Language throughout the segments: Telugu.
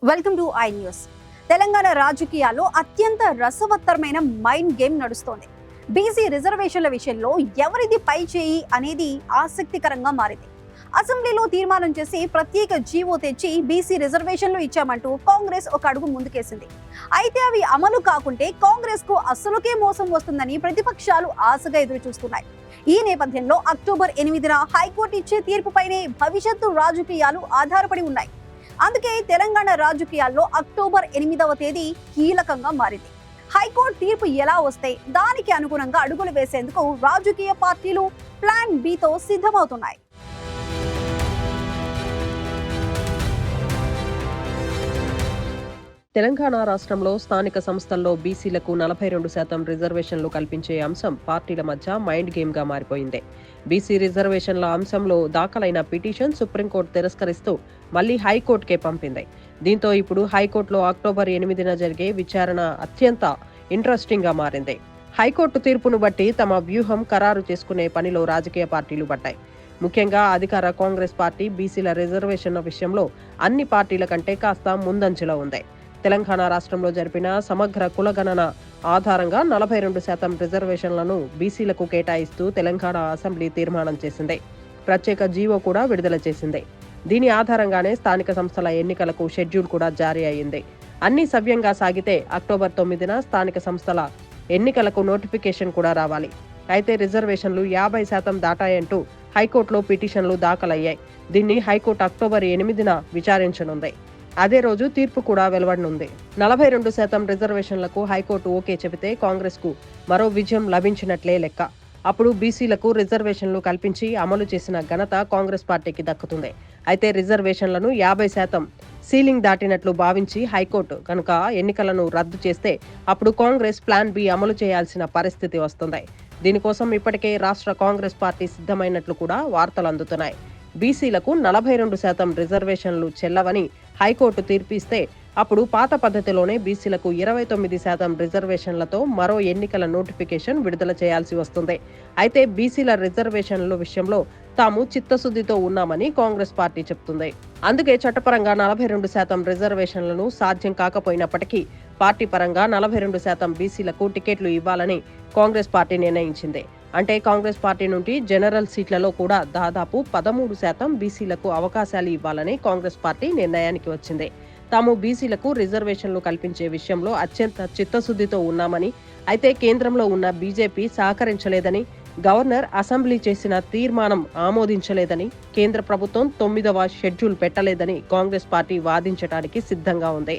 Welcome to I news. Telangana రాజకీయాల్లో అత్యంత రసవత్తరమైన మైండ్ గేమ్ నడుస్తోంది. బీసీ రిజర్వేషన్ల విషయంలో ఎవరిది పై చేయి అనేది ఆసక్తికరంగా మారింది. అసెంబ్లీలో తీర్మానం చేసి ప్రత్యేక జీవో తెచ్చి బీసీ రిజర్వేషన్లు ఇచ్చామంటూ కాంగ్రెస్ ఒక అడుగు ముందుకేసింది. అయితే అవి అమలు కాకుంటే కాంగ్రెస్ కు అస్సలుకే మోసం వస్తుందని ప్రతిపక్షాలు ఆశగా ఎదురు చూస్తున్నాయి. ఈ నేపథ్యంలో అక్టోబర్ 8న హైకోర్టు ఇచ్చే తీర్పుపైనే భవిష్యత్తు రాజకీయాలు ఆధారపడి ఉన్నాయి. అందుకే తెలంగాణ రాజకీయాల్లో అక్టోబర్ 8వ తేదీ కీలకంగా మారింది. హైకోర్టు తీర్పు ఎలా వస్తే దానికి అనుగుణంగా అడుగులు వేసేందుకు రాజకీయ పార్టీలు ప్లాన్ బితో సిద్ధమవుతున్నాయి. తెలంగాణ రాష్ట్రంలో స్థానిక సంస్థల్లో బీసీలకు 42% రిజర్వేషన్లు కల్పించే అంశం పార్టీల మధ్య మైండ్ గేమ్ గా మారిపోయింది. బీసీ రిజర్వేషన్ల అంశంలో దాఖలైన పిటిషన్ సుప్రీంకోర్టు తిరస్కరిస్తూ మళ్లీ హైకోర్టుకే పంపింది. దీంతో ఇప్పుడు హైకోర్టులో అక్టోబర్ 8న జరిగే విచారణ అత్యంత ఇంట్రెస్టింగ్ గా మారింది. హైకోర్టు తీర్పును బట్టి తమ వ్యూహం ఖరారు చేసుకునే పనిలో రాజకీయ పార్టీలు పడ్డాయి. ముఖ్యంగా అధికార కాంగ్రెస్ పార్టీ బీసీల రిజర్వేషన్ల విషయంలో అన్ని పార్టీల కంటే కాస్త ముందంజలో ఉంది. తెలంగాణ రాష్ట్రంలో జరిపిన సమగ్ర కులగణన ఆధారంగా 42% రిజర్వేషన్లను బీసీలకు కేటాయిస్తూ తెలంగాణ అసెంబ్లీ తీర్మానం చేసింది. ప్రత్యేక జీవో కూడా విడుదల చేసింది. దీని ఆధారంగానే స్థానిక సంస్థల ఎన్నికలకు షెడ్యూల్ కూడా జారీ అయింది. అన్ని సవ్యంగా సాగితే అక్టోబర్ 9న స్థానిక సంస్థల ఎన్నికలకు నోటిఫికేషన్ కూడా రావాలి. అయితే రిజర్వేషన్లు 50% దాటాయంటూ హైకోర్టులో పిటిషన్లు దాఖలయ్యాయి. దీన్ని హైకోర్టు అక్టోబర్ 8న విచారించనుంది. అదే రోజు తీర్పు కూడా వెలువడనుంది. 42% రిజర్వేషన్లకు హైకోర్టు ఓకే చెబితే కాంగ్రెస్ కు మరో విజయం లభించినట్లే లెక్క. అప్పుడు బీసీలకు రిజర్వేషన్లు కల్పించి అమలు చేసిన ఘనత కాంగ్రెస్ పార్టీకి దక్కుతుంది. అయితే రిజర్వేషన్లను 50% సీలింగ్ దాటినట్లు భావించి హైకోర్టు కనుక ఎన్నికలను రద్దు చేస్తే అప్పుడు కాంగ్రెస్ ప్లాన్ బి అమలు చేయాల్సిన పరిస్థితి వస్తుంది. దీనికోసం ఇప్పటికే రాష్ట్ర కాంగ్రెస్ పార్టీ సిద్ధమైనట్లు కూడా వార్తలు అందుతున్నాయి. బీసీలకు 42% రిజర్వేషన్లు చెల్లవని హైకోర్టు తీర్పిస్తే అప్పుడు పాత పద్ధతిలోనే బీసీలకు 29% రిజర్వేషన్లతో మరో ఎన్నికల నోటిఫికేషన్ విడుదల చేయాల్సి వస్తుంది. అయితే బీసీల రిజర్వేషన్ల విషయంలో తాము చిత్తశుద్ధితో ఉన్నామని కాంగ్రెస్ పార్టీ చెబుతుంది. అందుకే చట్టపరంగా 42% రిజర్వేషన్లను సాధ్యం కాకపోయినప్పటికీ పార్టీ పరంగా 42% బీసీలకు టికెట్లు ఇవ్వాలని కాంగ్రెస్ పార్టీ నిర్ణయించింది. అంటే కాంగ్రెస్ పార్టీ నుండి జనరల్ సీట్లలో కూడా దాదాపు 13% బీసీలకు అవకాశాలు ఇవ్వాలని కాంగ్రెస్ పార్టీ నిర్ణయానికి వచ్చింది. తాము బీసీలకు రిజర్వేషన్లు కల్పించే విషయంలో అత్యంత చిత్తశుద్ధితో ఉన్నామని, అయితే కేంద్రంలో ఉన్న బీజేపీ సహకరించలేదని, గవర్నర్ అసెంబ్లీ చేసిన తీర్మానం ఆమోదించలేదని, కేంద్ర ప్రభుత్వం 9వ షెడ్యూల్ పెట్టలేదని కాంగ్రెస్ పార్టీ వాదించడానికి సిద్ధంగా ఉంది.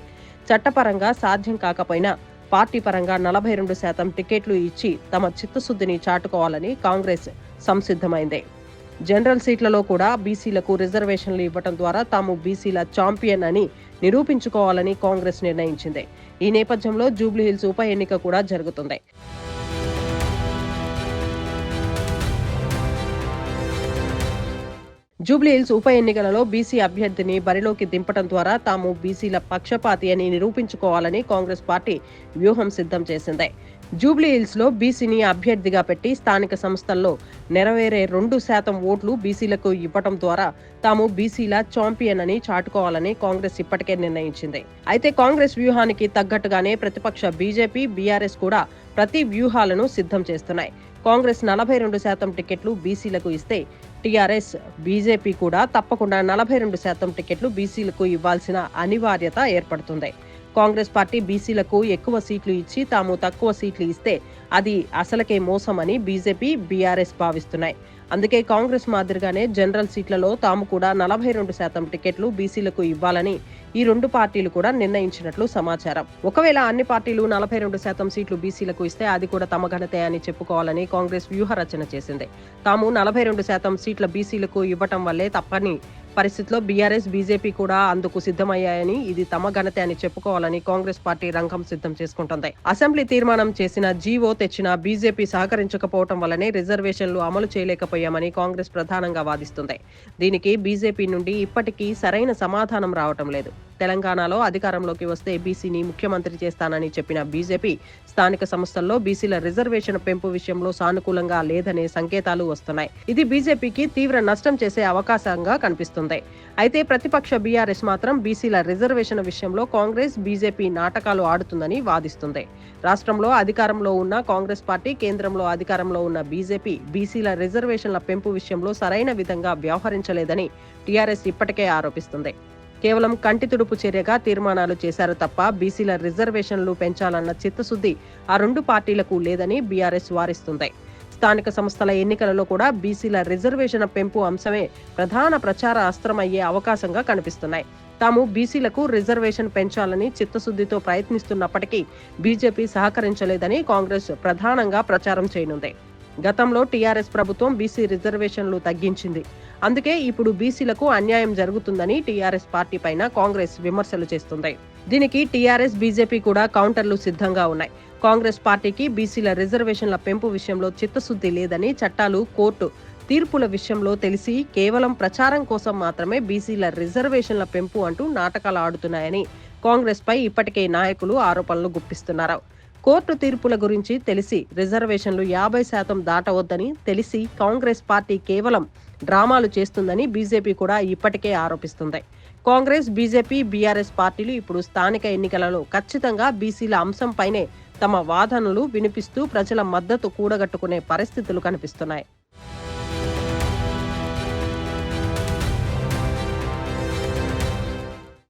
చట్టపరంగా సాధ్యం కాకపోయినా పార్టీ పరంగా 42% టికెట్లు ఇచ్చి తమ చిత్తశుద్ధిని చాటుకోవాలని కాంగ్రెస్ సంసిద్ధమైంది. జనరల్ సీట్లలో కూడా బీసీలకు రిజర్వేషన్లు ఇవ్వడం ద్వారా తాము బీసీల ఛాంపియన్ అని నిరూపించుకోవాలని కాంగ్రెస్ నిర్ణయించింది. ఈ నేపథ్యంలో జూబ్లీహిల్స్ ఉప ఎన్నిక కూడా జరుగుతుంది. జూబ్లీహిల్స్ ఉప ఎన్నికలలో బీసీ అభ్యర్థిని బరిలోకి దింపడం ద్వారా తాము బీసీల పక్షపాతి అని నిరూపించుకోవాలని కాంగ్రెస్ పార్టీ వ్యూహం సిద్ధం చేసింది. జూబ్లీహిల్స్ లో బీసీని అభ్యర్థిగా పెట్టి స్థానిక సంస్థల్లో నెరవేరే 2% ఓట్లు బీసీలకు ఇవ్వడం ద్వారా తాము బీసీల ఛాంపియన్ అని చాటుకోవాలని కాంగ్రెస్ ఇప్పటికే నిర్ణయించింది. అయితే కాంగ్రెస్ వ్యూహానికి తగ్గట్టుగానే ప్రతిపక్ష బీజేపీ, బీఆర్ఎస్ కూడా ప్రతి వ్యూహాలను సిద్ధం చేస్తున్నాయి. కాంగ్రెస్ 42% టికెట్లు బీసీలకు ఇస్తే టీఆర్ఎస్, బీజేపీ కూడా తప్పకుండా 42% టికెట్లు బీసీలకు ఇవ్వాల్సిన అనివార్యత ఏర్పడుతుంది. కాంగ్రెస్ పార్టీ బీసీలకు ఎక్కువ సీట్లు ఇచ్చి తాము తక్కువ సీట్లు ఇస్తే అది అసలకే మోసం అని బీజేపీ, బీఆర్ఎస్ భావిస్తున్నాయి. అందుకే కాంగ్రెస్ మాదిరిగానే జనరల్ సీట్లలో తాము కూడా 42% టికెట్లు బీసీలకు ఇవ్వాలని ఈ రెండు పార్టీలు కూడా నిర్ణయించినట్లు సమాచారం. ఒకవేళ అన్ని పార్టీలు 42% సీట్లు బీసీలకు ఇస్తే అది కూడా తమ ఘనతే అని చెప్పుకోవాలని కాంగ్రెస్ వ్యూహ రచన చేసింది. తాము 42% సీట్ల బీసీలకు ఇవ్వటం వల్లే తప్పని పరిస్థితిలో బీఆర్ఎస్, బీజేపీ కూడా అందుకు సిద్ధమయ్యాయని, ఇది తమ ఘనతే అని చెప్పుకోవాలని కాంగ్రెస్ పార్టీ రంగం సిద్ధం చేసుకుంటుంది. అసెంబ్లీ తీర్మానం చేసిన జీవో తెచ్చిన బీజేపీ సహకరించకపోవడం వల్లనే రిజర్వేషన్లు అమలు చేయలేకపోయామని కాంగ్రెస్ ప్రధానంగా వాదిస్తుంది. దీనికి బీజేపీ నుండి ఇప్పటికీ సరైన సమాధానం రావటం లేదు. తెలంగాణలో అధికారంలోకి వస్తే బీసీని ముఖ్యమంత్రి చేస్తానని చెప్పిన బీజేపీ స్థానిక సంస్థల్లో బీసీల రిజర్వేషన్ పెంపు విషయంలో సానుకూలంగా లేదనే సంకేతాలు వస్తున్నాయి. ఇది బీజేపీకి తీవ్ర నష్టం చేసే అవకాశంగా కనిపిస్తుంది. అయితే ప్రతిపక్ష బీఆర్ఎస్ మాత్రం బీసీల రిజర్వేషన్ విషయంలో కాంగ్రెస్, బీజేపీ నాటకాలు ఆడుతుందని వాదిస్తుంది. రాష్ట్రంలో అధికారంలో ఉన్న కాంగ్రెస్ పార్టీ, కేంద్రంలో అధికారంలో ఉన్న బీజేపీ బీసీల రిజర్వేషన్ల పెంపు విషయంలో సరైన విధంగా వ్యవహరించలేదని టీఆర్ఎస్ ఇప్పటికే ఆరోపిస్తుంది. కేవలం కంటితుడుపు చర్యగా తీర్మానాలు చేశారు తప్ప బీసీల రిజర్వేషన్లు పెంచాలన్న చిత్తశుద్ధి ఆ రెండు పార్టీలకు లేదని బీఆర్ఎస్ వారిస్తుంది. స్థానిక సంస్థల ఎన్నికలలో కూడా బీసీల రిజర్వేషన్ పెంపు అంశమే ప్రధాన ప్రచార అస్త్రమయ్యే అవకాశంగా కనిపిస్తున్నాయి. తాము బీసీలకు రిజర్వేషన్ పెంచాలని చిత్తశుద్ధితో ప్రయత్నిస్తున్నప్పటికీ బీజేపీ సహకరించలేదని కాంగ్రెస్ ప్రధానంగా ప్రచారం చేయనుంది. గతంలో టీఆర్ఎస్ ప్రభుత్వం బీసీ రిజర్వేషన్లు తగ్గించింది. అందుకే ఇప్పుడు బీసీలకు అన్యాయం జరుగుతుందని టీఆర్ఎస్ పార్టీ పైన కాంగ్రెస్ విమర్శలు చేస్తుంది. దీనికి టీఆర్ఎస్, బీజేపీ కూడా కౌంటర్లు సిద్ధంగా ఉన్నాయి. కాంగ్రెస్ పార్టీకి బీసీల రిజర్వేషన్ల పెంపు విషయంలో చిత్తశుద్ధి లేదని, చట్టాలు, కోర్టు తీర్పుల విషయంలో తెలిసి కేవలం ప్రచారం కోసం మాత్రమే బీసీల రిజర్వేషన్ల పెంపు అంటూ నాటకాలు ఆడుతున్నాయని కాంగ్రెస్ పై ఇప్పటికే నాయకులు ఆరోపణలు గుప్పిస్తున్నారు. కోర్టు తీర్పుల గురించి తెలిసి రిజర్వేషన్లు 50% దాటవద్దని తెలిసి కాంగ్రెస్ పార్టీ కేవలం డ్రామాలు చేస్తుందని బీజేపీ కూడా ఇప్పటికే ఆరోపిస్తుంది. కాంగ్రెస్, బీజేపీ, బీఆర్ఎస్ పార్టీలు ఇప్పుడు స్థానిక ఎన్నికలలో ఖచ్చితంగా బీసీల అంశంపైనే తమ వాదనలు వినిపిస్తూ ప్రజల మద్దతు కూడగట్టుకునే పరిస్థితులు కనిపిస్తున్నాయి.